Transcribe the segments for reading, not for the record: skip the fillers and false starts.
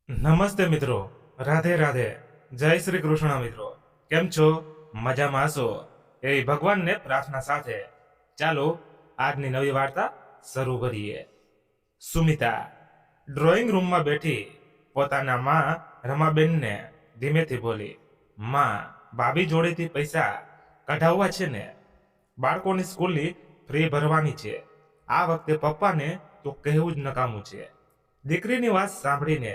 નમસ્તે મિત્રો, રાધે રાધે, જય શ્રી કૃષ્ણ મિત્રો. કેમ છો? મજામાં હશો એ ભગવાનને પ્રાર્થના સાથે ચાલો આજની નવી વાર્તા શરૂ કરીએ. સુમિતા ડ્રોઈંગ રૂમમાં બેઠી પોતાના માં રમાબેનને ધીમેથી બોલી, માં, ભાભી જોડેથી પૈસા કઢાવવા છે ને, બાળકોની સ્કૂલની ફી ભરવાની છે. આ વખતે પપ્પાને તો કહેવું જ નકામું છે. દીકરીની વાત સાંભળીને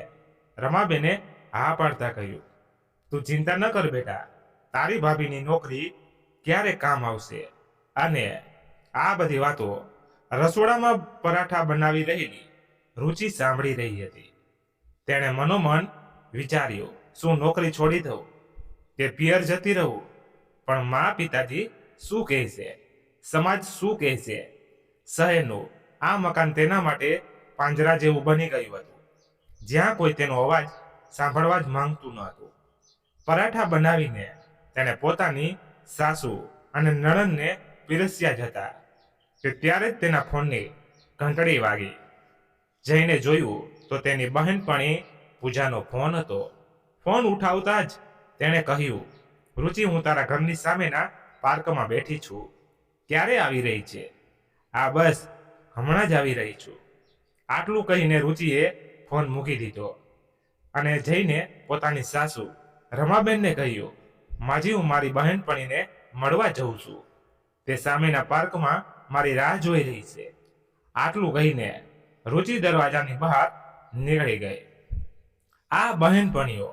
રમાબેને હા પાડતા કહ્યું, તું ચિંતા ન કર બેટા, તારી ભાભીની નોકરી ક્યારે કામ આવશે. અને આ બધી વાતો રસોડામાં પરાઠા બનાવી રહેલી રુચિ સાંભળી રહી હતી. તેણે મનોમન વિચાર્યું, શું નોકરી છોડી દઉં, તે પિયર જતી રહું? પણ મા પિતાજી શું કહેશે, સમાજ શું કહેશે? શહેરનું આ મકાન તેના માટે પાંજરા જેવું બની ગયું હતું, જ્યાં કોઈ તેનો અવાજ સાંભળવા જ માંગતું ન હતું. પરાઠા બનાવીને તેણે પોતાની સાસુ અને નણંદને પીરસ્યા જ હતા કે ત્યારે જ તેના ફોનની ઘંટડી વાગી. જઈને જોયું તો તેની બહેનપણી પૂજાનો ફોન હતો. ફોન ઉઠાવતા જ તેણે કહ્યું, રુચિ, હું તારા ઘરની સામેના પાર્કમાં બેઠી છું. ક્યારે આવી રહી છે? આ બસ હમણાં જ આવી રહી છું. આટલું કહીને રુચિએ ફોન મૂકી દીધો અને જઈને પોતાની સાસુ રમાબેનને કહ્યું, માજી, હું મારી બહેનપણીને મળવા જઉં છું. તે સામેના પાર્કમાં મારી રાહ જોઈ રહી છે. આટલું કહીને રુચિ દરવાજાની બહાર નીકળી ગઈ. આ બહેનપણીઓ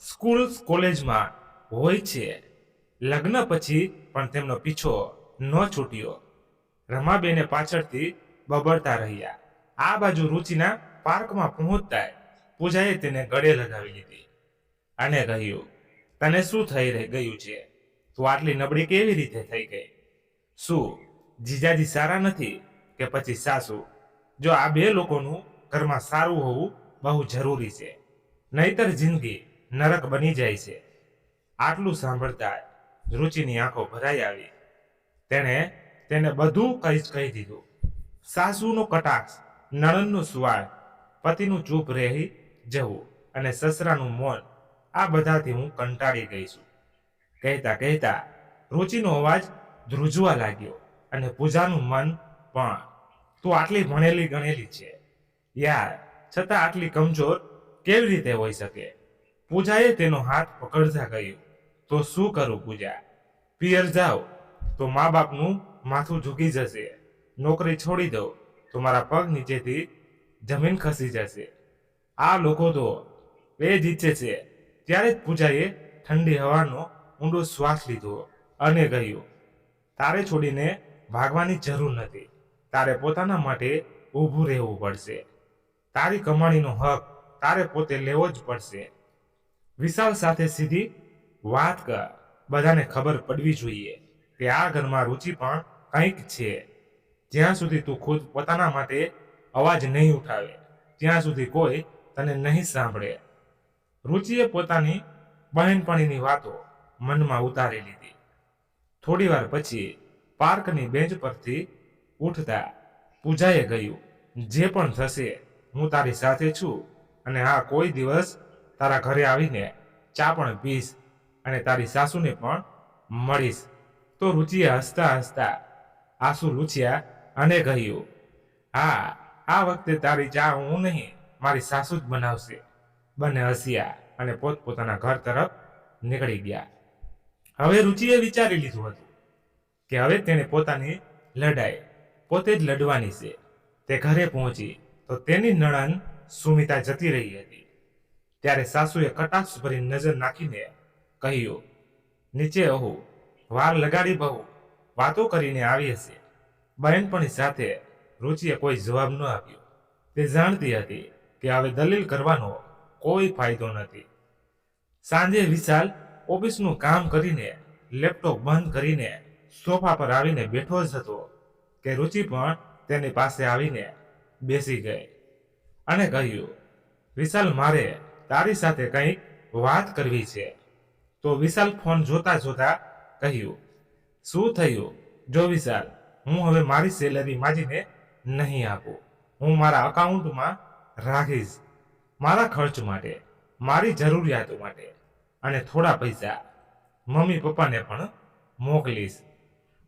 સ્કૂલ કોલેજમાં હોય છે. લગ્ન પછી પણ તેમનો પીછો ન છૂટ્યો. રમાબેને પાછળથી બબડતા રહ્યા. આ બાજુ રુચિના પાર્કમાં પહોંચતા પૂજાએ તેને ગળે લગાવી લીધી અને કહ્યું, તને શું થઈ ગયું છે? તું આટલી નબળી કેવી રીતે થઈ ગઈ? શું જીજાજી સારા નથી કે પછી સાસુ? જો આ બે લોકોનું ઘરમાં સારું હોવું બહુ જરૂરી છે, નહીતર જિંદગી નરક બની જાય છે. આટલું સાંભળતા રુચિની આંખો ભરાઈ આવી. તેને બધું કહી દીધું. સાસુનો કટાક્ષ, નણંદનું સ્વાદ, પતિનું ચૂપ રહી જવું અને સસરાનું મૌન, આ બધાથી હું કંટાળી ગઈ છું. કહેતા કહેતા રુચિનો અવાજ ધ્રુજવા લાગ્યો અને પૂજાનું મન પણ. તું આટલી ભણેલી ગણેલી છે યાર, છતાં આટલી કમજોર કેવી રીતે હોઈ શકે? પૂજાએ તેનો હાથ પકડતા કહ્યું, તો શું કરું પૂજા? પિયર જાઓ તો મા બાપનું માથું ઝૂકી જશે, નોકરી છોડી દઉં તો મારા પગ નીચેથી જમીન ખસી જશે. આ લોકો તો એ જ ઈચ્છે છે. ત્યારે જ પૂજાએ ઠંડી હવાનો ઊંડો શ્વાસ લીધો અને કહ્યું, તારે છોડીને ભાગવાની જરૂર નથી. તારે પોતાના માટે ઊભું રહેવું પડશે. તારી કમાણીનો હક તારે પોતે લેવો જ પડશે. વિશાલ સાથે સીધી વાત કર. બધાને ખબર પડવી જોઈએ કે આ ઘરમાં રુચિ પણ કંઈક છે. જ્યાં સુધી તું ખુદ પોતાના માટે અવાજ નહીં ઉઠાવે, ત્યાં સુધી કોઈ તને નહીં સાંભળે. રુચિએ પોતાની બહેનપણીની વાતો મનમાં ઉતારી લીધી. થોડી વાર પછી પાર્કની બેન્ચ પરથી ઉઠતા પૂજાએ કહ્યું, જે પણ થશે હું તારી સાથે છું અને હા, કોઈ દિવસ તારા ઘરે આવીને ચા પણ પીશ અને તારી સાસુને પણ મળીશ. તો રુચિએ હસતા હસતા આંસુ લૂછ્યા અને કહ્યું, હા, આ વખતે તારી ચા હું નહીં, મારી સાસુ જ બનાવશે. બંને હસ્યા અને પોતપોતાના ઘર તરફ નીકળી ગયા. હવે રુચિએ વિચારી લીધું હતું કે હવે તેણે પોતાની લડાઈ પોતે જ લડવાની છે. તે ઘરે પહોંચી તો તેની નણંદ સુમિતા જતી રહી હતી. ત્યારે સાસુએ કટાક્ષ ભરી નજર નાખીને કહ્યું, નીચે રહો, વાર લગાડી બહુ વાતો કરીને આવી હશે. બહેનપણી સાથે રુચિએ કોઈ જવાબ ન આપ્યો. તે જાણતી હતી કે હવે દલીલ કરવાનો કોઈ ફાયદો નથી. સાંજે વિશાલ ઓફિસનું કામ કરીને લેપટોપ બંધ કરીને સોફા પર આવીને બેઠો જ હતો કે રુચિ પણ તેની પાસે આવીને બેસી ગઈ અને કહ્યું, વિશાલ, મારે તારી સાથે કંઈક વાત કરવી છે. તો વિશાલ ફોન જોતા જોતા કહ્યું, શું થયું? જો વિશાલ, હું હવે મારી સેલરી માજીને નહીં આપું, હું મારા અકાઉન્ટમાં રાખીશ. મારા ખર્ચ માટે, મારી જરૂરિયાતો માટે અને થોડા પૈસા મમ્મી પપ્પાને પણ મોકલીશ.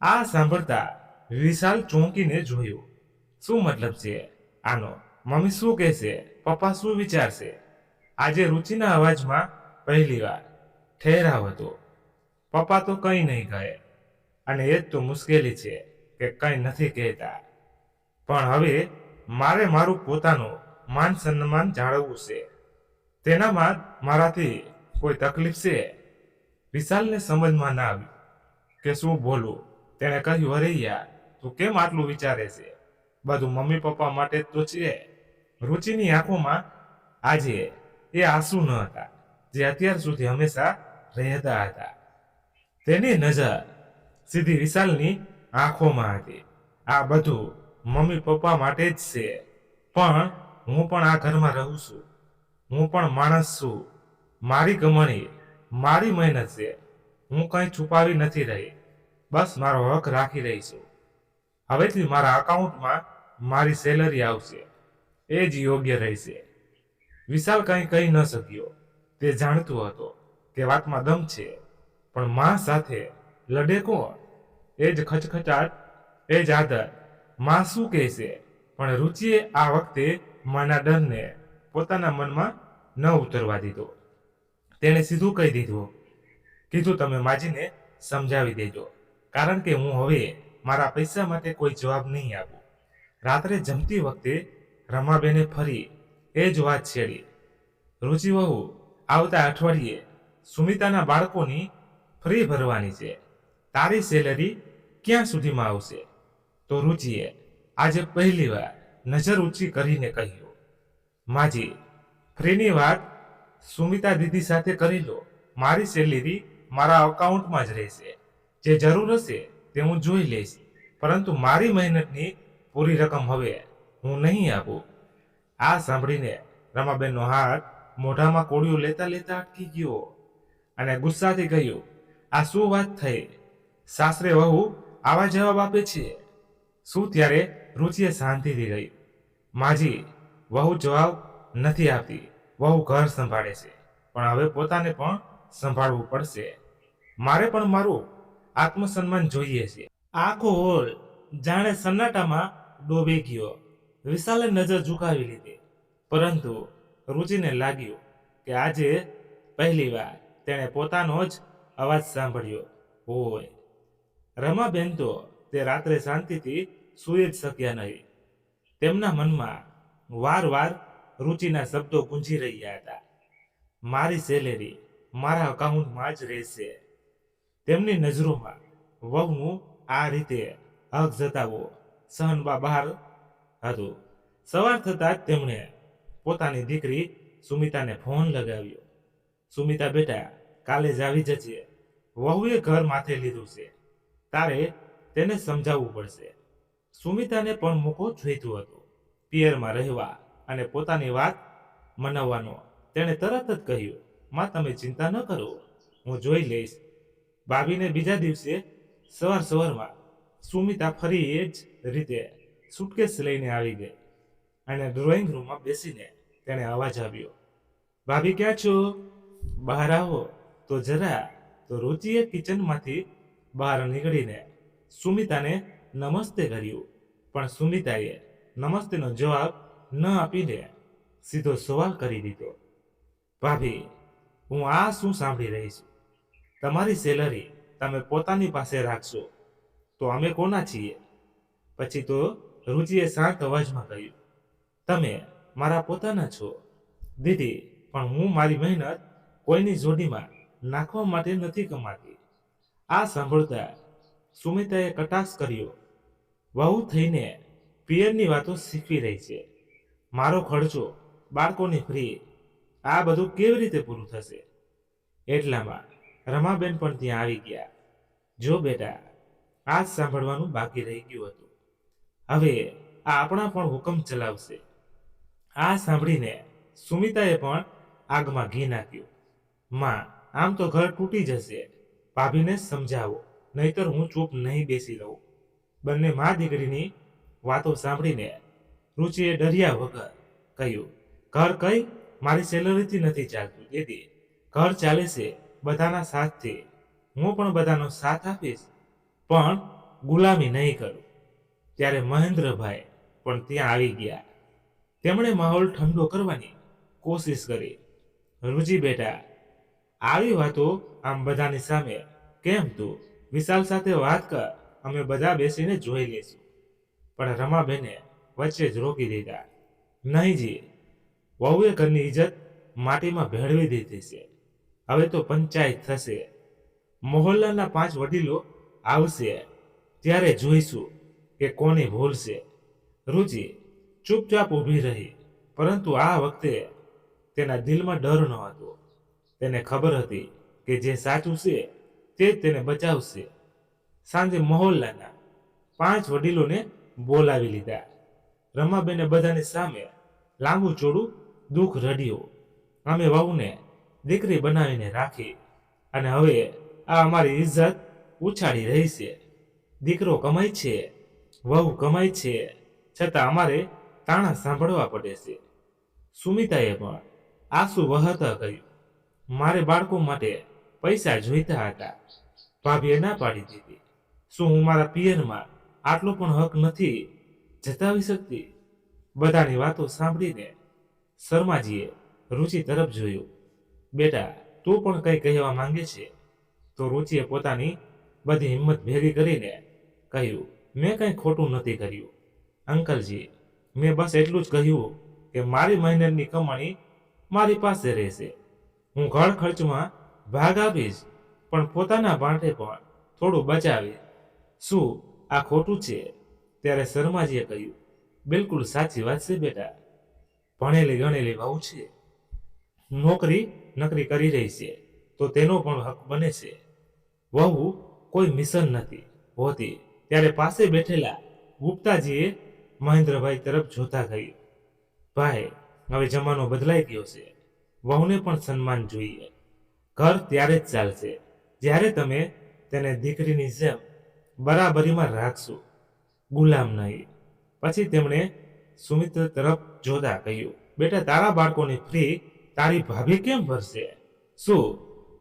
આ સાંભળતા વિશાલ ચોંકીને જોયું. શું મતલબ છે આનો? મમ્મી શું કહેશે? પપ્પા શું વિચારશે? આજે રુચિના અવાજમાં પહેલીવાર ઠેરાવ હતો. પપ્પા તો કંઈ નહીં કહે, અને એ જ તો મુશ્કેલી છે કે કંઈ નથી કહેતા. પણ હવે મારે મારું પોતાનું માન સન્માન જાળવવું છે. તેનામાં મારાથી કોઈ તકલીફ છે? વિશાલને સમજમાં ના આવ્યું કે શું બોલું. તેણે કહ્યું, અરે યાર, તું કેમ આટલું વિચારે છે? બધું મમ્મી પપ્પા માટે જ તો છે. રુચિની આંખોમાં આજે એ આંસુ ન હતા જે અત્યાર સુધી હંમેશા રહેતા હતા. તેની નજર સીધી વિશાલની આંખોમાં હતી. આ બધું મમ્મી પપ્પા માટે જ છે, પણ હું પણ આ ઘરમાં રહું છું. હું પણ માણસ છું. મારી કમાણી, મારી મહેનત છે. હું કંઈ છુપાવી નથી રહી, બસ મારો હક રાખી રહી છું. હવેથી મારા અકાઉન્ટમાં મારી સેલરી આવશે, એ જ યોગ્ય રહેશે. વિશાલ કંઈ કહી ન શક્યો. તે જાણતો હતો કે વાતમાં દમ છે, પણ મા સાથે લડે કોણ? એ જ ખચખચાટ, એ જ આદર. મા શું કહેશે? પણ રુચિએ આ વખતે માના ડરને પોતાના મનમાં ન ઉતરવા દીધો. તેણે સીધું કહી કીધું, તમે માજીને સમજાવી દેજો, કારણ કે હું હવે મારા પૈસા માટે કોઈ જવાબ નહીં આપું. રાત્રે જમતી વખતે રમાબેને ફરી એ જ વાત છેડી. રુચિ વહુ, આવતા અઠવાડિયે સુમિતાના બાળકોની ફ્રી ભરવાની છે. તારી સેલરી ક્યાં સુધીમાં આવશે? તો રુચિએ આજે પહેલીવાર નજર ઊંચી કરીને કહ્યું, માજી, ફ્રીની વાત સુમિતા દીદી સાથે કરી લો. મારી સેલેરી મારા અકાઉન્ટમાં જ રહેશે. જે જરૂર હશે તે હું જોઈ લઈશ, પરંતુ મારી મહેનતની પૂરી રકમ હવે હું નહીં આપું. આ સાંભળીને રમાબેનનો હાથ મોઢામાં કોળિયું લેતા લેતા અટકી ગયો અને ગુસ્સાથી કહ્યું, આ શું વાત થઈ? સાસરે વહુ આવા જવાબ આપે છે? શું? ત્યારે રુચિએ શાંતિથી કહ્યું, માજી, વહુ જવાબ નથી આપતી. વહુ ઘર સંભાળે છે, પણ હવે પોતાને પણ સંભાળવું પડશે. મારે પણ મારું આત્મસન્માન જોઈએ છે. આખો હોલ જાણે સન્નાટામાં ડૂબી ગયો. વિશાલે નજર ઝુકાવી લીધી, પરંતુ રુચિને લાગ્યું કે આજે પહેલીવાર તેણે પોતાનો જ અવાજ સાંભળ્યો હોય. રમાબેન તો તે રાત્રે શાંતિથી સૂઈ જ શક્યા નહીં. તેમના મનમાં વારવાર રુચિના શબ્દો ગુંજી રહ્યા હતા, મારી સેલેરી મારા અકાઉન્ટમાં જ રહેશે. તેમની નજરોમાં વહુનું આ રીતે હક જતાવો સહનબા બહાર હતું. સવાર થતાં જ તેમણે પોતાની દીકરી સુમિતાને ફોન લગાવ્યો. સુમિતા બેટા, કાલે જ આવી જજે. વહુએ ઘર માથે લીધું છે, તારે તેને સમજાવવું પડશે. સુમિતાને પણ મોકો જોઈતું હતું પિયરમાં રહેવા અને પોતાની વાત મનાવવાનો. તેણે તરત જ કહ્યું, માં, તમે ચિંતા ન કરો, હું જોઈ લઈશ. ભાભીને બીજા દિવસે સવારમાં સુમિતા ફરી એ જ રીતે સુટકેસ લઈને આવી ગઈ અને ડ્રોઈંગ રૂમમાં બેસીને તેણે અવાજ આવ્યો, ભાભી ક્યાં છો? બહાર આવો તો જરા. તો રુચિએ કિચનમાંથી બહાર નીકળીને સુમિતાને નમસ્તે કર્યું, પણ સુમિતાએ નમસ્તેનો જવાબ ન આપીને સીધો સવાલ કરી દીધો, ભાભી, હું આ શું સાંભળી રહી છું? તમારી સેલરી તમે પોતાની પાસે રાખશો તો અમે કોના છીએ? પછી તો રુચિએ શાંત અવાજમાં કહ્યું, તમે મારા પોતાના છો દીદી, પણ હું મારી મહેનત કોઈની જોડીમાં નાખવા માટે નથી કમાતી. આ સાંભળતા સુમિતાએ કટાક્ષ કર્યો, વહુ થઈને પિયરની વાતો શીખવી રહી છે. મારો ખર્ચો, બાળકોની ફ્રી, આ બધું કેવી રીતે પૂરું થશે? એટલામાં રમાબેન પણ ત્યાં આવી ગયા. જો બેટા, આ જ સાંભળવાનું બાકી રહી ગયું હતું. હવે આ આપણા પણ હુકમ ચલાવશે. આ સાંભળીને સુમિતાએ પણ આગમાં ઘી નાખ્યું. માં, આમ તો ઘર તૂટી જશે. ભાભીને સમજાવો, નહીતર હું ચૂપ નહીં બેસી રહું. બંને મા દીકરીની વાતો સાંભળીને રુચિએ ડર્યા વગર કહ્યું, ઘર કઈ મારી સેલરીથી નથી ચાલતું, તેથી ઘર ચાલે છે બધાના સાથથી. હું પણ બધાનો સાથ આપીશ, પણ ગુલામી નહીં કરું. ત્યારે મહેન્દ્રભાઈ પણ ત્યાં આવી ગયા. તેમણે માહોલ ઠંડો કરવાની કોશિશ કરી. રુચિ બેટા, આવી વાતો આમ બધાની સામે કેમ? તું વિશાલ સાથે વાત કર, અમે બધા બેસીને જોઈ લઈશું. પણ રમાબેને વચ્ચે જ રોકી દીધા. નહીં જી, વહુએ ઘરની ઇજ્જત માટીમાં ભેળવી દીધી છે. હવે તો પંચાયત થશે. મોહલ્લાના 5 વડીલો આવશે, ત્યારે જોઈશું કે કોની ભૂલ છે. રુચિ ચૂપચાપ ઊભી રહી, પરંતુ આ વખતે તેના દિલમાં ડર ન હતો. તેને ખબર હતી કે જે સાચું છે તે જ તેને બચાવશે. સાંજે મોહલ્લાના 5 વડીલોને બોલાવી લીધા. રમાબેને બધાની સામે લાંબુ ચોડું દુઃખ રડ્યું. અમે વહુને દીકરી બનાવીને રાખી, અને હવે આ અમારી ઇજ્જત ઉછાળી રહી છે. દીકરો કમાય છે, વહુ કમાય છે, છતાં અમારે તાણા સાંભળવા પડે છે. સુમિતાએ પણ આંસુ વહાતા કહ્યું, મારે બાળકો માટે પૈસા જોઈતા હતા. ભાભીએ ના પાડી દીધી. શું હું મારા પિયરમાં આટલો પણ હક નથી જતાવી શકતી? બધાની વાતો સાંભળીને શર્માજીએ રુચિ તરફ જોયું. બેટા, તું પણ કંઈ કહેવા માંગે છે? તો રુચિએ પોતાની બધી હિંમત ભેગી કરીને કહ્યું, મેં કંઈ ખોટું નથી કર્યું અંકલજી. મેં બસ એટલું જ કહ્યું કે મારી મહેનતની કમાણી મારી પાસે રહેશે. હું ઘર ખર્ચમાં ભાગ આપીશ, પણ પોતાના માટે પણ થોડું બચાવીશ. શું આ ખોટું છે? ત્યારે શર્માજીએ કહ્યું, બિલકુલ સાચી વાત છે બેટા. ભણેલી ગણેલી વહુ છે, નોકરી નકરી કરી રહી છે, તો તેનો પણ હક બને છે. વહુ કોઈ મિશન નથી હોતી. ત્યારે પાસે બેઠેલા ગુપ્તાજીએ મહેન્દ્રભાઈ તરફ જોતા કહ્યું, ભાઈ, હવે જમાનો બદલાઈ ગયો છે. વહુને પણ સન્માન જોઈએ. ઘર ત્યારે જ ચાલશે જ્યારે તમે તેને દીકરીની જેમ બરાબરીમાં રાખશો, ગુલામ નહીં. પછી તેમણે સુમિત્ર તરફ જોતા કહ્યું, બેટા, તારા બાળકોની ફી તારી ભાભી કેમ ભરશે? શું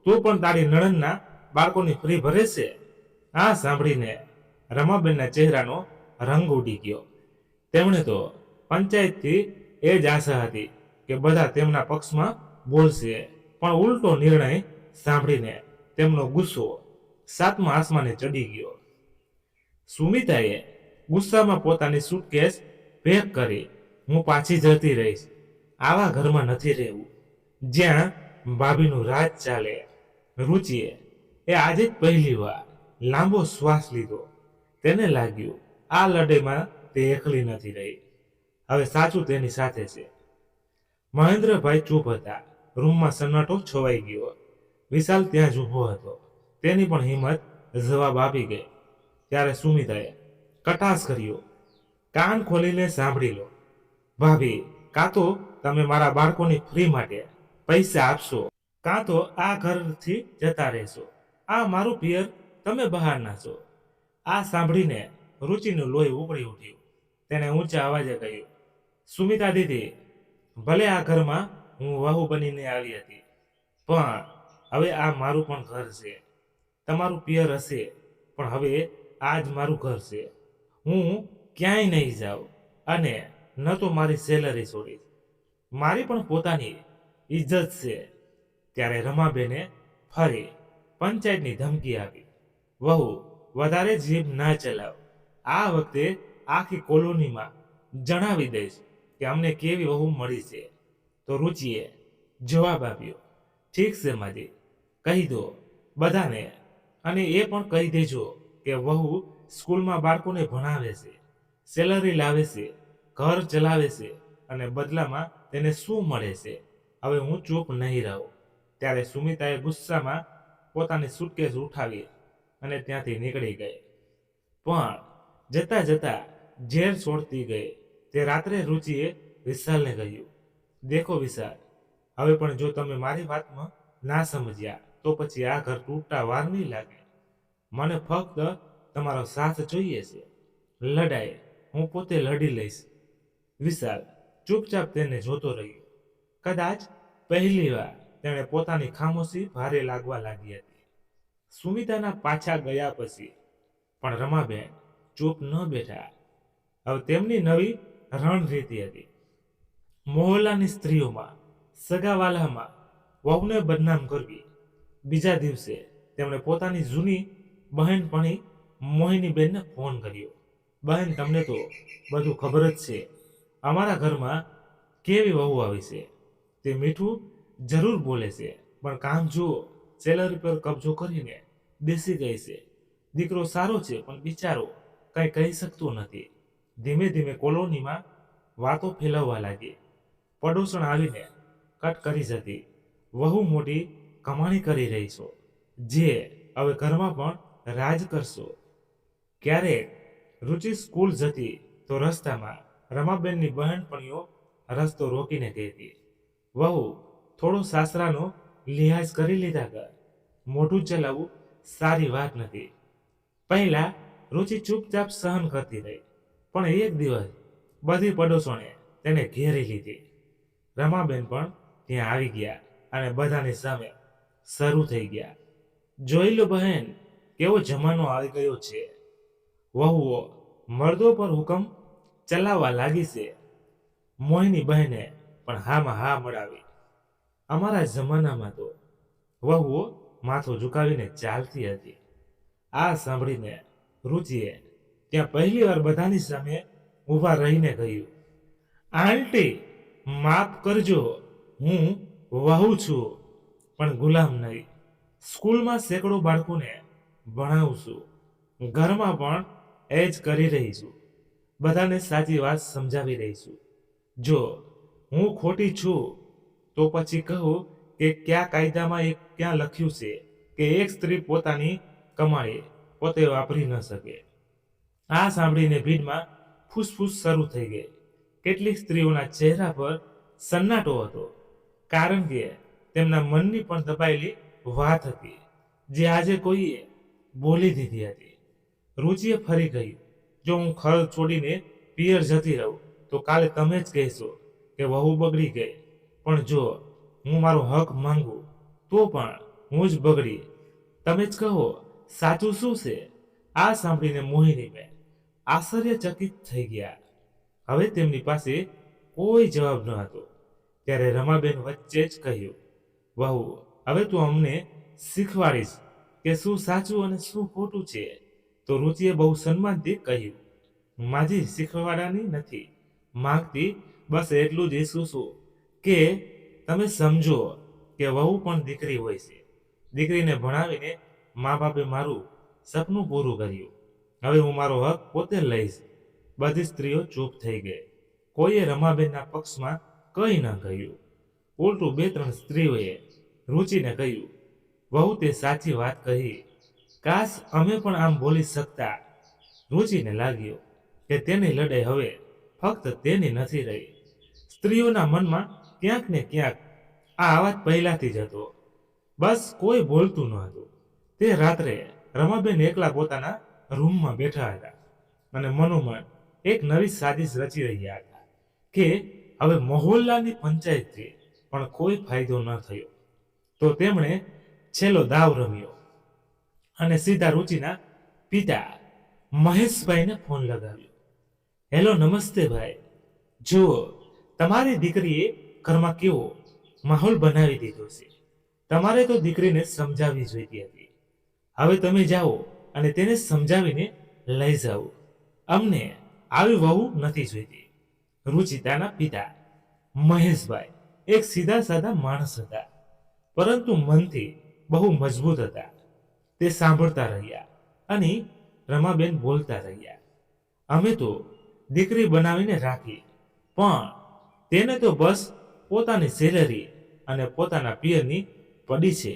તું પણ તારી નણંદના બાળકોની ફી ભરે છે? આ સાંભળીને રમાબેનના ચહેરાનો રંગ ઉડી ગયો. તેમણે તો પંચાયતથી એ જ આશા હતી કે બધા તેમના પક્ષમાં બોલશે, પણ ઉલટો નિર્ણય સાંભળીને તેમનો ગુસ્સો 7મા આસમાને ચડી ગયો. સુમિતાએ ગુસ્સામાં પોતાની સૂટકેસ પેક કરી, હું પાછી જતી રહીશ. આવા ઘરમાં નથી રહેવું જ્યાં ભાભીનું રાજ ચાલે. રુચિએ આજે જ પહેલી વાર લાંબો શ્વાસ લીધો. તેને લાગ્યું આ લડાઈમાં તે એકલી નથી રહી. હવે સાચું તેની સાથે છે. મહેન્દ્રભાઈ ચૂપ હતા. રૂમમાં સન્નાટો છવાઈ ગયો. વિશાલ ત્યાં જ ઊભો હતો. તેની પણ હિંમત જવાબ આપી ગઈ. ત્યારે સુમિતાએ કટાક્ષ કર્યો, કાન ખોલીને સાંભળી લો. ભાભી, કાં તો તમે મારા બાળકોની ફ્રી માટે પૈસા આપશો, કાં તો આ ઘરથી જતા રહેશો. આ મારું પિયર તમે બહારના છો. આ સાંભળીને રુચિનું લોહી ઉકળી ઉઠ્યું. તેણે ઊંચા અવાજે કહ્યું, સુમિતા દીદી, ભલે આ ઘરમાં હું વહુ બનીને આવી હતી, પણ હવે આ મારું પણ ઘર છે. તમારું પિયર હશે, પણ હવે આ જ મારું ઘર છે. હું ક્યાંય નહીં જાઉં, અને ન તો મારી સેલરી છોડીશ. મારી પણ પોતાની ઇજ્જત છે. ત્યારે રમાબેને ફરી પંચાયતની ધમકી આપી, વહુ, વધારે જીભ ના ચલાવ. આ વખતે આખી કોલોનીમાં જણાવી દઈશ કે અમને કેવી વહુ મળી છે. તો રુચિએ જવાબ આપ્યો, ઠીક છે માજી, કહી દો બધાને, અને એ પણ કહી દેજો કે વહુ સ્કૂલમાં બાળકોને ભણાવે છે, સેલરી લાવે છે, ઘર ચલાવે છે, અને બદલામાં તેને શું મળે છે. હવે હું ચૂપ નહીં રહું. ત્યારે સુમિતાએ ગુસ્સામાં પોતાની સુટકેસ ઉઠાવી અને ત્યાંથી નીકળી ગઈ. પણ જતા જતા ઝેર છોડતી ગઈ. તે રાત્રે રુચિએ વિશાલને કહ્યું, દેખો વિશાલ, હવે પણ જો તમે મારી વાતમાં ના સમજ્યા તો પછી આ ઘર તૂટતા વાર નહીં લાગે. મને ફક્ત તમારો સાથ જોઈએ છે. લડાઈ હું પોતે લડી લઈશ. વિશાલ ચૂપચાપ તેને જોતો રહ્યો. કદાચ પહેલીવાર તેણે પોતાની ખામોશી ભારે લાગવા લાગી હતી. સુમિતાના પાછા ગયા પછી પણ રમાબેન ચૂપ ન બેઠા. હવે તેમની નવી રણરીતિ હતી. મોહલ્લાની સ્ત્રીઓમાં, સગાવાલામાં વહુને બદનામ કરવી. બીજા દિવસે તેમણે પોતાની જૂની બહેનપણી મોહિનીબેનને ફોન કર્યો. બહેન, તમને તો બધું ખબર જ છે. અમારા ઘરમાં કેવી વહુ આવી છે. તે મીઠું જરૂર બોલે છે, પણ કામ જુઓ, સેલરી પર કબજો કરીને બેસી ગઈ છે. દીકરો સારો છે, પણ બિચારો કંઈ કહી શકતો નથી. ધીમે ધીમે કોલોનીમાં વાતો ફેલાવવા લાગી. પડોસણ આવીને કટ કરી જતી. વહુ મોટી કમાણી કરી રહી છો, જે હવે ઘરમાં પણ રાજ કરશો. ક્યારેક રુચિ સ્કૂલ જતી તો રસ્તામાં રમાબેનની બહેનપણીઓ રસ્તો રોકીને કહેતી, વહુ, થોડો સાસરાનો લિહાજ કરી લીધા કર. મોઢું ચલાવવું સારી વાત નથી. પહેલા રુચિ ચૂપચાપ સહન કરતી રહી, પણ એક દિવસ બધી પડોશોને તેને ઘેરી લીધી. રમાબેન પણ ત્યાં આવી ગયા અને બધાની સામે શરૂ થઈ ગયા. જોઈ લો બહેન, કેવો જમાનો આવી ગયો છે. વહુઓ મર્દો પર હુકમ ચલાવવા લાગી છે. મોહિની બહેને પણ હામાં હા મળાવી. અમારા જમાનામાં તો વહુઓ માથું ઝુકાવીને ચાલતી હતી. આ સાંભળીને રુચિએ ત્યાં પહેલીવાર બધાની સામે ઊભા રહીને કહ્યું, આંટી, માફ કરજો, હું વહુ છું, પણ ગુલામ નહીં. સ્કૂલમાં સેંકડો બાળકોને ભણાવું છું. ઘરમાં પણ એ જ કરી રહી છું. બધાને સાચી વાત સમજાવી રહી છું. જો હું ખોટી છું તો પછી કહું કે કયા કાયદામાં એ ક્યાં લખ્યું છે કે એક સ્ત્રી પોતાની કમાણી પોતે વાપરી ન શકે. આ સાંભળીને ભીડમાં ફૂસફૂસ શરૂ થઈ ગઈ. કેટલીક સ્ત્રીઓના ચહેરા પર સન્નાટો હતો, કારણ કે તેમના મનની પણ દબાયેલી વાત હતી, જે આજે કોઈએ બોલી દીધી હતી. રુચિએ ફરી કહ્યું, જો હું ઘર છોડીને પિયર જતી રહું તો કાલે તમે જ કહેશો કે વહુ બગડી ગઈ, પણ જો હું મારો હક માંગુ તો પણ હું જ બગડી. તમે જ કહો, સાચું શું છે? આ સાંભળીને મોહિનીબેન આશ્ચર્યચકિત થઈ ગયા. હવે તેમની પાસે કોઈ જવાબ ન હતો. ત્યારે રમાબેન વચ્ચે જ કહ્યું, વહુ, હવે તું અમને શીખવાડીશ કે શું સાચું અને શું ખોટું છે. તો રુચિએ બહુ સન્માનથી કહ્યું, માજી શીખવાડવાની નથી માંગતી, બસ એટલું જ ઈચ્છું છું કે તમે સમજો કે વહુ પણ દીકરી હોય છે. દીકરીને ભણાવીને મા બાપે મારું સપનું પૂરું કર્યું. હવે હું મારો હક પોતે લઈશ. બધી સ્ત્રીઓ ચૂપ થઈ ગઈ. કોઈએ રમાબેનના પક્ષમાં કંઈ ન કહ્યું. ઉલટું બે ત્રણ સ્ત્રીઓએ રુચિને કહ્યું, વહુ તે સાચી વાત કહી. કાશ અમે પણ આમ બોલી શકતા. રુચિને લાગ્યું કે તેની લડાઈ હવે ફક્ત તેની નથી રહી. સ્ત્રીઓના મનમાં ક્યાંક ને ક્યાંક આ અવાજ પહેલાથી જ હતો, બસ કોઈ બોલતું ન હતું. તે રાત્રે રમાબેન એકલા પોતાના રૂમમાં બેઠા હતા અને મનોમન એક નવી સાજિશ રચી રહ્યા હતા કે હવે મોહલ્લાની પંચાયતથી પણ કોઈ ફાયદો ન થયો તો તેમણે છેલ્લો દાવ રમ્યો અને સીધા રુચિના પિતા મહેશભાઈને ફોન લગાવ્યો. હેલો, નમસ્તે ભાઈ. જુઓ, તમારી દીકરીએ ઘરમાં કેવો માહોલ બનાવી દીધો છે. તમારે તો દીકરીને સમજાવવી જોઈતી હતી. હવે તમે જાઓ અને તેને સમજાવીને લઈ જાઓ. અમને આવી વહુ નથી જોઈતી. રુચિતાના પિતા મહેશભાઈ એક સીધા સાધા માણસ હતા, પરંતુ મનથી બહુ મજબૂત હતા. તે સાંભળતા રહ્યા અને રમાબેન બોલતા રહ્યા. અમે તો દીકરી બનાવીને રાખી, પણ તેને તો બસ પોતાની સેલેરી અને પોતાના પિયરની પડી છે.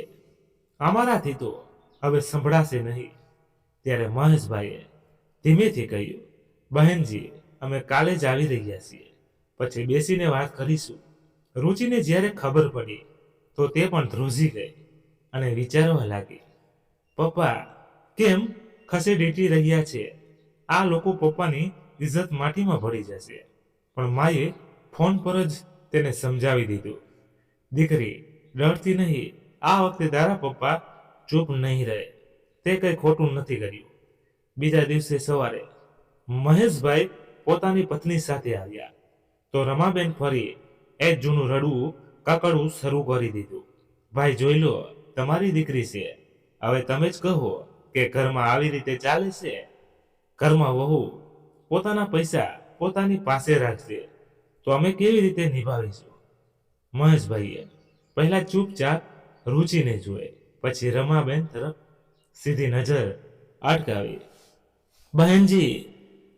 અમારાથી તો હવે સંભળાશે નહીં. ત્યારે મહેશભાઈએ ધીમેથી કહ્યું, બહેનજી, અમે કાલે જ આવી રહ્યા છીએ, પછી બેસીને વાત કરીશું. રુચિને જ્યારે ખબર પડી તો તે પણ ધ્રુજી ગઈ અને વિચારવા લાગી, પપ્પા કેમ ખસેડીટી રહ્યા છે? આ લોકો પપ્પાની ઇજ્જત માટીમાં ભળી જશે. પણ માએ ફોન પર જ તેને સમજાવી દીધું દીકરી, ડરતી નહીં. આ વખતે તારા પપ્પા ચૂપ નહીં રહે. તે કંઈ ખોટું નથી કર્યું. બીજા દિવસે સવારે મહેશભાઈ પોતાની પત્ની સાથે આવ્યા તો રમાબેન ફરી એ જૂનું રડવું કકડવું શરૂ કરી દીધું. ભાઈ, જોઈ લો, તમારી દીકરી છે. હવે તમે જ કહો કે ઘરમાં આવી રીતે ચાલે છે? ઘરમાં વહુ પોતાના પૈસા પોતાની પાસે રાખશે તો અમે કેવી રીતે નિભાવીશું? મહેશભાઈએ પહેલા ચૂપચાપ રુચિને જોઈ, પછી રમાબેન તરફ સીધી નજર અટકાવી. બહેનજી,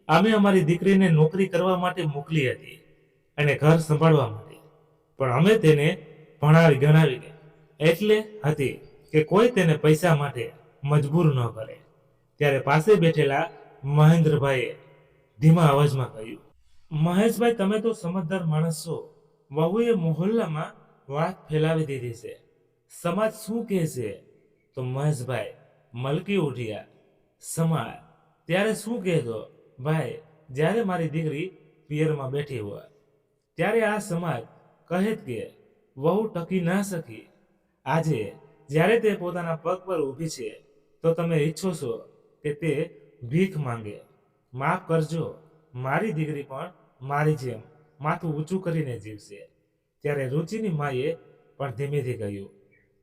અમે અમારી દીકરીને નોકરી કરવા માટે મોકલી હતી અને ઘર સંભાળવા માટે, પણ અમે તેને ભણાવી ગણાવીને એટલે હતી કે કોઈ તેને પૈસા માટે મજબૂર ન કરે. ત્યારે પાસે બેઠેલા મહેન્દ્રભાઈએ ધીમા અવાજમાં કહ્યું, મહેશભાઈ, તમે તો સમજદાર માણસ છો. વહુએ મોહલ્લામાં વાત ફેલાવી દીધી છે. સમાજ શું કહે છે? તો મહેશભાઈ મલકી ઉઠ્યા. સમાજ ત્યારે શું કહેતો? ભાઈ, જ્યારે મારી દીકરી પિયરમાં બેઠી હોય ત્યારે આ સમાજ કહે કે વહુ ટકી ના શકી. આજે જ્યારે તે પોતાના પગ પર ઊભી છે તો તમે ઈચ્છો છો કે તે ભીખ માંગે. માફ કરજો, મારી દીકરી પણ મારી જેમ માથું ઊંચું કરીને જીવશે. ત્યારે રુચિની માએ પણ ધીમેથી કહ્યું,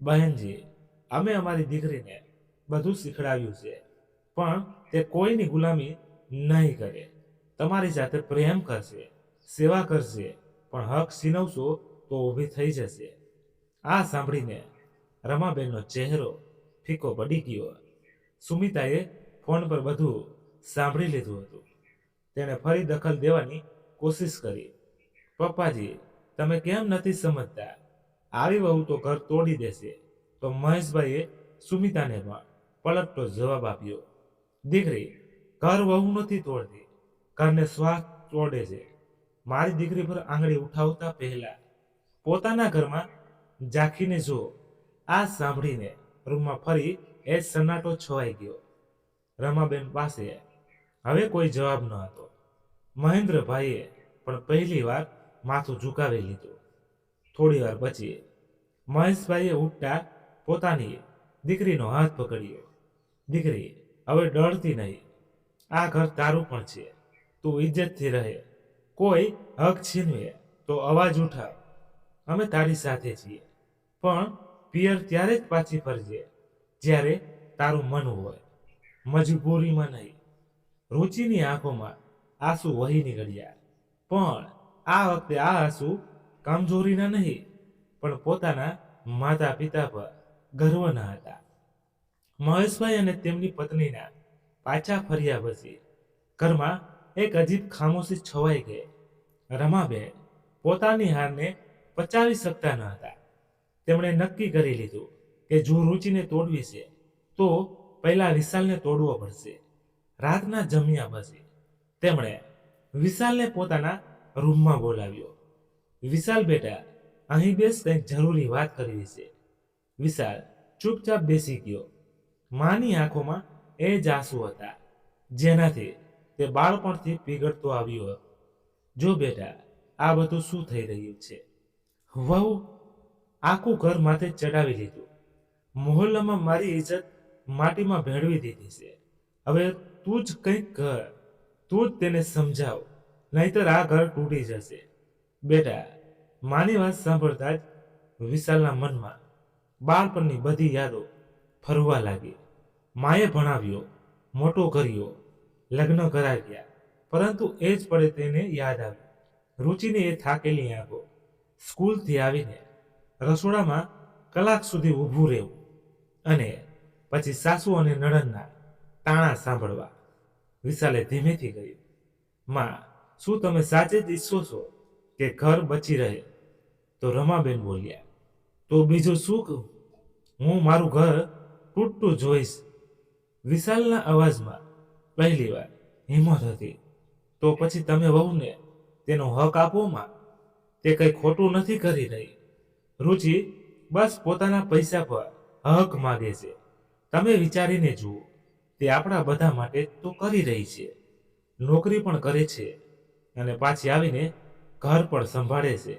બહેનજી, અમે અમારી દીકરીને બધું શીખડાવ્યું છે, પણ તે કોઈની ગુલામી નહીં કરે. તમારી સાથે પ્રેમ કરશે, સેવા કરશે, પણ હક છીનવશો તો ઊભી થઈ જશે. આ સાંભળીને રમાબેનનો ચહેરો ફીકો પડી ગયો. સુમિતાએ ફોન પર બધું સાંભળી લીધું હતું. તેણે ફરી દખલ દેવાની કોશિશ કરી. પપ્પાજી, તમે કેમ નથી સમજતા? આવી વહુ તો ઘર તોડી દેશે. તો મહેશભાઈએ સુમિતાને પણ પલટતો જવાબ આપ્યો, દીકરી, ઘર વહુ નથી તોડતી, ઘરને સ્વાર્થ તોડે છે. મારી દીકરી પર આંગળી ઉઠાવતા પહેલા પોતાના ઘરમાં ઝાંખીને જો. આ સાંભળીને રૂમમાં ફરી એ સન્નાટો છવાઈ ગયો. રમાબેન પાસે હવે કોઈ જવાબ ન હતો. મહેન્દ્રભાઈએ પણ પહેલી વાર માથું ઝુકાવી લીધું. થોડી વાર પછી મહેશભાઈએ ઉઠતા પોતાની દીકરીનો હાથ પકડ્યો. દીકરી, હવે ડરતી નહીં. આ ઘર તારું પણ છે. તું ઇજ્જતથી રહે. કોઈ હક છીનવે તો અવાજ ઉઠાવ. અમે તારી સાથે છીએ. પણ પિયર ત્યારે જ પાછી ફરજે જ્યારે તારું મન હોય, મજબૂરીમાં નહીં. રુચિની આંખોમાં આંસુ વહી નીકળ્યા. પણ આ વખતે આ આંસુ કમજોરીના નહીં, પણ પોતાના માતા પિતા પર ગર્વના હતા. મહેશભાઈ અને તેમની પત્નીના પાછા ફર્યા પછી ઘરમાં એક અજીબ ખામોશી છવાઈ ગઈ. રમાબેન પોતાની હારને પચાવી શકતા ન હતા. તેમણે નક્કી કરી લીધું કે જો રુચિને તોડવી છે તો પહેલા વિશાલને તોડવો પડશે. રાતના જમ્યા પછી તેમણે વિશાલને પોતાના રૂમમાં બોલાવ્યો. વિશાલ બેટા, અહીં બેસ, કંઈક જરૂરી વાત કરવી છે. વિશાલ ચૂપચાપ બેસી ગયો. માની આંખોમાં એ જ આંસુ હતા જેનાથી તે બાળપણથી પીગળતો આવ્યો. જો બેટા, આ બધું શું થઈ રહ્યું છે? વહુ આખું ઘર માથે ચડાવી લીધું. મોહલ્લામાં મારી ઇજ્જત માટીમાં ભેળવી દીધી છે. હવે તું જ કંઈક કર. તું જ તેને સમજાવ, નહીતર આ ઘર તૂટી જશે. બેટા, માની વાત સાંભળતા જ વિશાલના મનમાં બાળપણની બધી યાદો ફરવા લાગી. માએ ભણાવ્યો, મોટો કર્યો, લગ્ન કરાવ્યા, પરંતુ એ જ પડે તેને યાદ આવ્યું રુચિની એ થાકેલી આંખો. સ્કૂલથી આવીને રસોડામાં કલાક સુધી ઊભું રહેવું અને પછી સાસુ અને નણંદના તાણા સાંભળવા. વિશાલે ધીમેથી કહ્યું, માં, શું તમે સાચે જ ઈચ્છો છો કે ઘર બચી રહે? તો રમાબેન બોલ્યા, તો બીજું શું કહું? હું મારું ઘર તૂટતું જોઈશ. વિશાલના અવાજમાં પહેલી વાર હિંમત હતી. તો પછી તમે વહુને તેનો હક આપો માં. તે કંઈ ખોટું નથી કરી રહી. રુચિ બસ પોતાના પૈસા પર હક માગે છે. તમે વિચારીને જુઓ, તે આપણા બધા માટે તો કરી રહી છે. નોકરી પણ કરે છે અને પાછી આવીને ઘર પણ સંભાળે છે.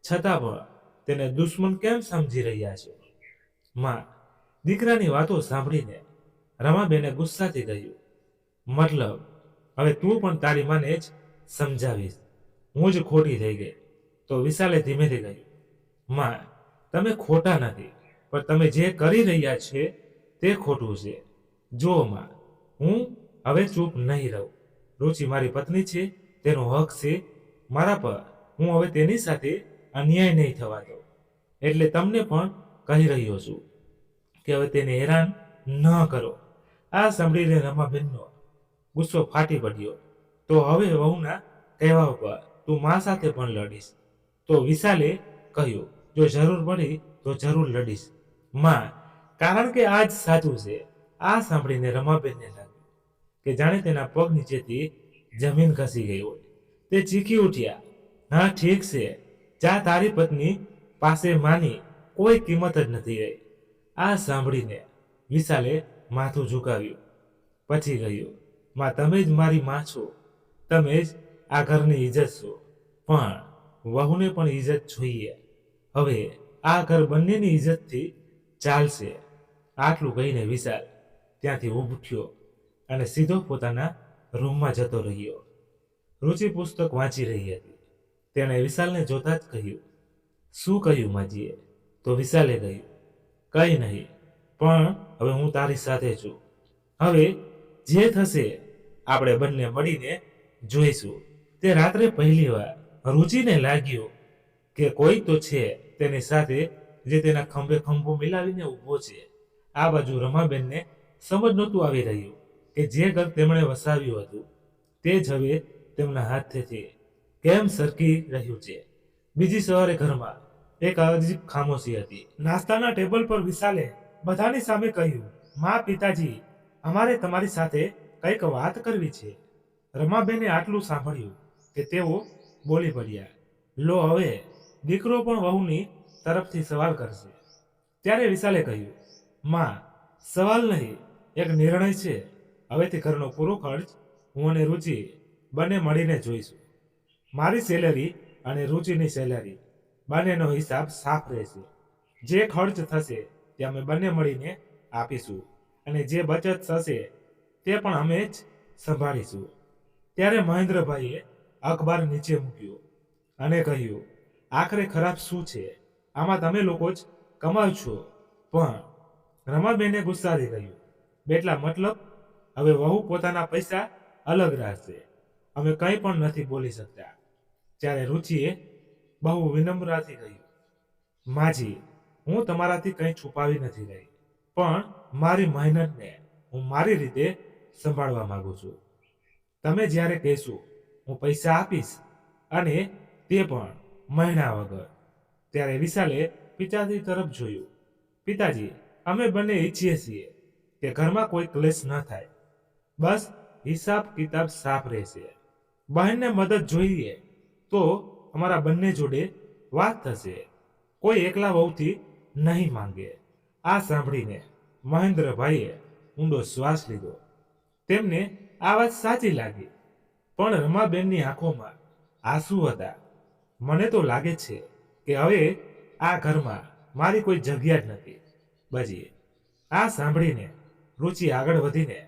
છતાં પણ તેને દુશ્મન કેમ સમજી રહ્યા છો? માં દીકરાની વાતો સાંભળીને રમાબેને ગુસ્સાથી કહ્યું, મતલબ હવે તું પણ તારી માને જ સમજાવીશ? હું જ ખોટી થઈ ગઈ? તો વિશાલે ધીમેથી કહ્યું, માં તમે ખોટા નથી, પણ તમે જે કરી રહ્યા છે તે ખોટું છે. જો માં, હું હવે ચૂપ નહીં રહું. રુચિ મારી પત્ની છે, તેનો હક છે મારા પર. હું હવે તેની સાથે અન્યાય નહીં થવા દઉં. એટલે તમને પણ કહી રહ્યો છું કે હવે તેને હેરાન ન કરો. આ સાંભળીને રમાબેનનો ગુસ્સો ફાટી પડ્યો. તો હવે વહુના કહેવા પર તું મા સાથે પણ લડીશ? તો વિશાલે કહ્યું, જો જરૂર પડી તો જરૂર લડીશ માં, કારણ કે આ જ સાચું છે. આ સાંભળીને રમાબેનને લાગ્યું કે જાણે તેના પગ નીચેથી જમીન ખસી ગઈ હોય. તે ચીખી ઉઠ્યા, હા ઠીક છે, જા તારી પત્ની પાસે માની કોઈ કિંમત જ નથી રહી. આ સાંભળીને વિશાલે માથું ઝુકાવ્યું. પછી કહ્યું, માં તમે જ મારી માં છો, તમે જ આ ઘરની ઇજ્જત છો, પણ વહુને પણ ઇજ્જત જોઈએ. હવે આ ઘર બંનેની ઇજ્જતથી ચાલશે. આટલું કહીને વિશાલ ત્યાંથી ઉઠ્યો અને સીધો પોતાના રૂમમાં જતો રહ્યો. રુચિ પુસ્તક વાંચી રહી હતી. તેણે વિશાલને જોતા જ કહ્યું, શું કહ્યું માજીએ? તો વિશાલે કહ્યું, કંઈ નહીં, પણ હવે હું તારી સાથે છું. હવે જે થશે આપણે બંને મળીને જોઈશું. તે રાત્રે પહેલી વાર રુચિને લાગ્યું કે કોઈ તો છે તેની સાથે જે તેના ખંભે ખંભો મિલાવીને ઊભો છે. આ બાજુ રમાબેનને સમજ નહોતું આવી રહ્યું કે જે ઘર તેમણે વસાવ્યું હતું તે જ હવે તેમના હાથેથી કેમ સરકી રહ્યું છે. બીજી સવારે ઘરમાં એક અજીબ ખામોશી હતી. નાસ્તાના ટેબલ પર વિશાલે બધાની સામે કહ્યું, માં, પિતાજી, અમારે તમારી સાથે કંઈક વાત કરવી છે. રમાબેને આટલું સાંભળ્યું કે તેઓ બોલી પડ્યા, લો હવે દીકરો પણ વહુની તરફથી સવાલ કરશે. ત્યારે વિશાલે કહ્યું, માં, સવાલ નહીં, એક નિર્ણય છે. હવેથી ઘરનો પૂરો ખર્ચ હું અને રુચિ બંને મળીને જોઈશું. મારી સેલેરી અને રુચિની સેલેરી બંનેનો હિસાબ સાફ રહેશે. જે ખર્ચ થશે તે અમે બંને મળીને આપીશું અને જે બચત થશે તે પણ અમે જ સંભાળીશું. ત્યારે મહેન્દ્રભાઈએ અખબાર નીચે મૂક્યો અને કહ્યું, આખરે ખરાબ શું છે? આમાં તમે લોકો જ કમાવ છો. પણ રમાબેને ગુસ્સાથી કહ્યું, બેટલા મતલબ હવે વહુ પોતાના પૈસા અલગ રાખશે, અમે કંઈ પણ નથી બોલી શકતા. ત્યારે રુચિએ બહુ વિનમ્રતાથી કહ્યું, માજી, હું તમારાથી કંઈ છુપાવી નથી રહી, પણ મારી મહેનતને હું મારી રીતે સંભાળવા માંગુ છું. તમે જ્યારે કહેશો હું પૈસા આપીશ, અને તે પણ મહિના વગર. ત્યારે વિશાલે પિતાજી તરફ જોયું. પિતાજી, અમે બંને ઈચ્છીએ છીએ કે ઘરમાં કોઈ ક્લેશ ન થાય. બસ હિસાબ કિતાબ સાફ રહેશે. બહેનને મદદ જોઈએ તો અમારા બંને જોડે વાત થશે. કોઈ એકલા વહુથી નહીં માંગે. આ સાંભળીને મહેન્દ્રભાઈએ ઊંડો શ્વાસ લીધો. તેમને આ વાત સાચી લાગી, પણ રમાબેનની આંખોમાં આંસુ હતા. મને તો લાગે છે કે હવે આ ઘરમાં મારી કોઈ જગ્યા જ નથી બચી. આ સાંભળીને રુચિ આગળ વધીને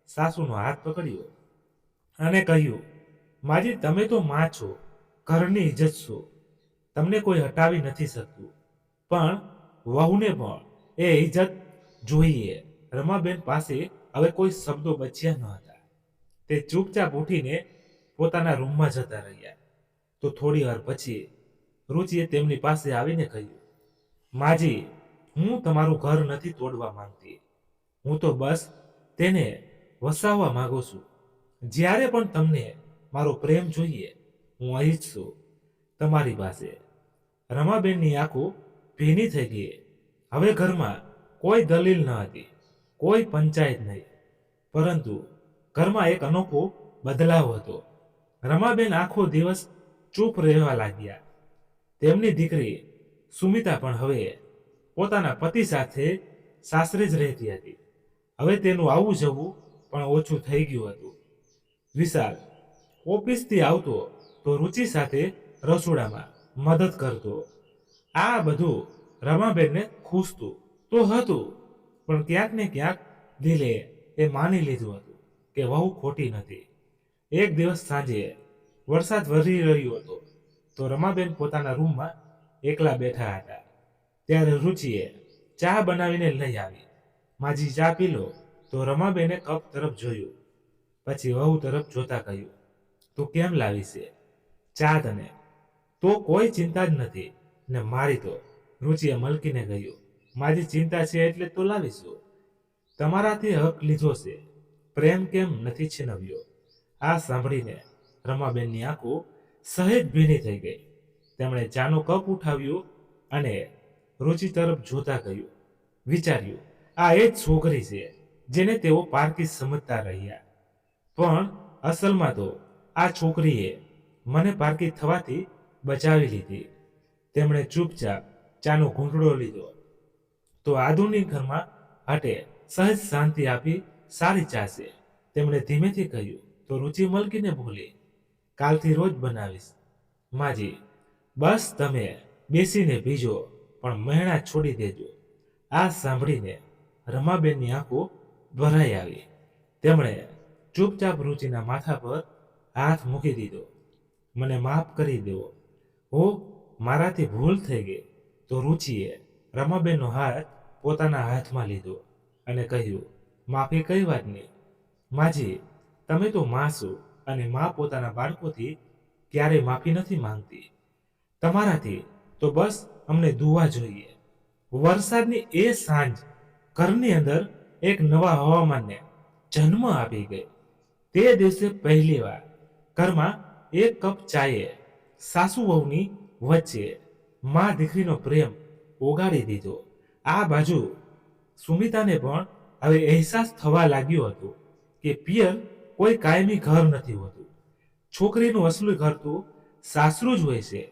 સાસુનો હાથ પકડ્યો અને કહ્યું, માજી, તમે તો માં છો, ઘરની ઇજ્જત છો, તમને કોઈ હટાવી નથી શકતું, પણ વહુને પણ એ ઇજ્જત જોઈએ. રમાબેન પાસે હવે કોઈ શબ્દો બચ્યા ન હતા. તે ચૂપચાપ ઉઠીને પોતાના રૂમમાં જતા રહ્યા. તો થોડી વાર પછી રુચિએ તેમની પાસે આવીને કહ્યું, માજી, હું તમારું ઘર નથી તોડવા માંગતી, હું તો બસ તેને વસાવવા માંગુ છું. જ્યારે પણ તમને મારો પ્રેમ જોઈએ, હું અહીં જ છું, તમારી પાસે. રમાબેનની આંખો ભીની થઈ ગઈ. હવે ઘરમાં કોઈ દલીલ ન હતી, કોઈ પંચાયત નહીં, પરંતુ ઘરમાં એક અનોખો બદલાવ હતો. રમાબેન આખો દિવસ ચૂપ રહેવા લાગ્યા. તેમની દીકરી સુમિતા પણ હવે પોતાના પતિ સાથે સાસરે જ રહેતી હતી. હવે તેનું આવવું જવું પણ ઓછું થઈ ગયું હતું. વિશાલ ઓફિસથી આવતો તો રુચિ સાથે રસોડામાં મદદ કરતો. આ બધું રમાબેનને ખૂસતું તો હતું, પણ ક્યાંક ને ક્યાંક દિલે એ માની લીધું હતું કે વહુ ખોટી નથી. એક દિવસ સાંજે વરસાદ વરી રહ્યો હતો, તો રમાબેન પોતાના રૂમમાં એકલા બેઠા હતા. ત્યારે રુચિએ ચા બનાવીને લઈ આવી. માજી, ચા પી લો. તો રમાબેને કપ તરફ જોયું, પછી વહુ તરફ જોતા કહ્યું, તું કેમ લાવી છે ચા? તને તો કોઈ ચિંતા જ નથી ને મારી તો. રુચિએ મલકીને કહ્યું, મારી ચિંતા છે એટલે તો લાવીશું. તમારાથી હક લીધો છે, પ્રેમ કેમ નથી છીનવ્યો? આ સાંભળીને રમાબેનની આંખો સહેજ ભીની થઈ ગઈ. તેમણે ચાનો કપ ઉઠાવ્યો અને રુચિ તરફ જોતા કહ્યું, વિચાર્યું, આ એ જ છોકરી છે જેને તેઓ પારકી સમજતા રહ્યા, પણ અસલમાં તો આ છોકરીએ મને પારકી થવાથી બચાવી લીધી. તેમણે ચૂપચાપ ચાનો ઘૂંટડો લીધો. તો આધુનિક ઘરમાં હટે સહેજ શાંતિ આપી સારી ચા છે. તેમણે ધીમેથી કહ્યું. તો રુચિ મલકીને બોલી, કાલથી રોજ બનાવીશ માજી, બસ તમે બેસીને પીજો, પણ મહેણા છોડી દેજો. આ સાંભળીને રમાબેનની આંખો ભરાઈ આવી. તેમણે ચૂપચાપ રુચિના માથા પર હાથ મૂકી દીધો. મને માફ કરી દેવો, હો મારાથી ભૂલ થઈ ગઈ. તો રુચિએ રમાબેનનો હાથ પોતાના હાથમાં લીધો અને કહ્યું, માફી કઈ વાતની માજી, તમે તો માં છો અને માં પોતાના બાળકોથી ક્યારેય માફી નથી માંગતી. તમારાથી તો બસ અમને દુઆ જોઈએ. વરસાદની એ સાંજ ઘરની અંદર એક નવા હવામાનને જન્મ આપી ગઈ. તે દિવસે પહેલીવાર ઘરમાં એક કપ ચાએ સાસુ વહુની વચ્ચે મા દીકરીનો પ્રેમ ઓગાળી દીધો. આ બાજુ સુમિતાને પણ હવે અહેસાસ થવા લાગ્યો હતો કે પિયર કોઈ કાયમી ઘર નથી હોતું. છોકરીનું અસલી ઘર તો સાસરું જ હોય છે.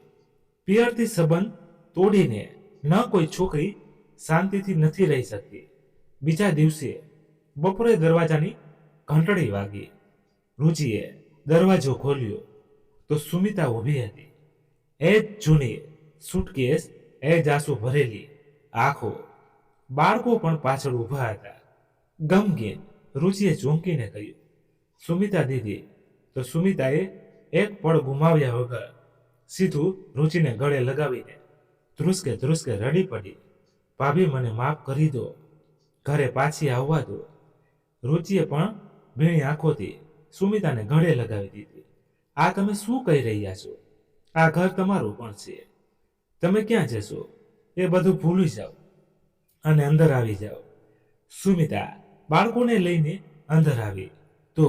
પિયરથી સંબંધ તોડીને ન કોઈ છોકરી શાંતિથી નથી રહી શકતી. બીજા દિવસે બપોરે દરવાજાની ઘંટડી વાગી. રુચિએ દરવાજો ખોલ્યો તો સુમિતા ઊભી હતી. એ જ જૂની સુટકેસ, એ જ આંસુ ભરેલી આંખો. બાળકો પણ પાછળ ઊભા હતા. ગમગીન રુચિએ ચોંકીને કહ્યું, સુમિતા દીદી. તો સુમિતાએ એક પળ ગુમાવ્યા વગર સીધું રુચિને ગળે લગાવીને ધ્રુસકે ધ્રુસકે રડી પડી. ભાભી, મને માફ કરી દો, ઘરે પાછી આવવા દો. રુચિએ પણ ભીણી આંખોથી સુમિતાને ગળે લગાવી દીધી. આ તમે શું કહી રહ્યા છો? આ ઘર તમારું પણ છે. તમે ક્યાં જશો? એ બધું ભૂલી જાઓ અને અંદર આવી જાઓ. સુમિતા બાળકોને લઈને અંદર આવી તો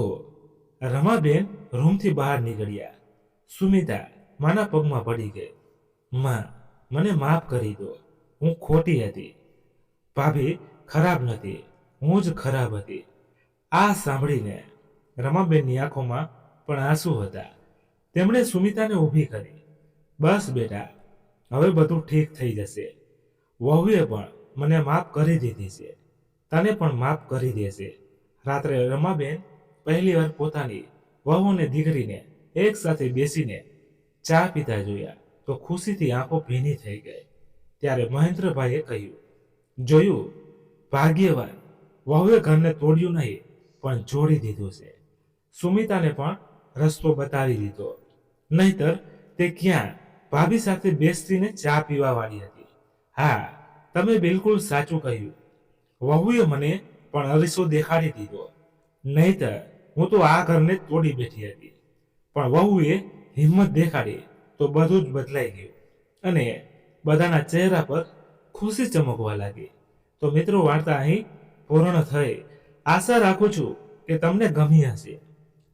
રમાબેન રૂમથી બહાર નીકળ્યા. સુમિતા માના પગમાં પડી ગઈ. માં, મને માફ કરી દો, હું ખોટી હતી. ભાભી ખરાબ નથી, હું જ ખરાબ હતી. આ સાંભળીને રમાબેનની આંખોમાં પણ આંસુ હતા. તેમણે સુમિતાને ઊભી કરી. બસ બેટા, હવે બધું ઠીક થઈ જશે. વહુએ પણ મને માફ કરી દીધી છે, તને પણ માફ કરી દેશે. રાત્રે રમાબેન પહેલીવાર પોતાની વહુ અને દીકરીને એક સાથે બેસીને ચા પીતા જોયા તો ખુશીથી આંખો ભીની થઈ ગઈ. ત્યારે મહેન્દ્રભાઈએ કહ્યું, જોયું, ભાગ્યવાન, વહુએ ઘરને તોડ્યું નહીં પણ જોડી દીધું છે. સુમિતાને પણ રસ્તો બતાવી દીધો, નહીતર તે ક્યાં ભાભી સાથે બેસીને ચા પીવા વાળી હતી. હા, તમે બિલકુલ સાચું કહ્યું. વહુએ મને પણ અરીસો દેખાડી દીધો, નહીતર હું તો આ ઘરને તોડી બેઠી હતી. પણ વહુએ હિંમત દેખાડી તો બધું જ બદલાઈ ગયું અને બધાના ચહેરા પર ખુશી ચમકવા લાગી. તો મિત્રો, વાર્તા અહીં પૂર્ણ થઈ. આશા રાખું છું કે તમને ગમી હશે.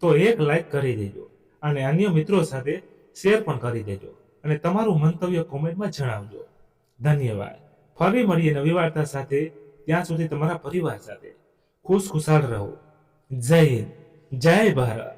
તો એક લાઈક કરી દેજો અને અન્ય મિત્રો સાથે શેર પણ કરી દેજો અને તમારું મંતવ્ય કોમેન્ટમાં જણાવજો. ધન્યવાદ. ફરી મળીએ નવી વાર્તા સાથે. ત્યાં સુધી તમારા પરિવાર સાથે ખુશખુશાલ રહો. જય હિન્દ, જય ભારત.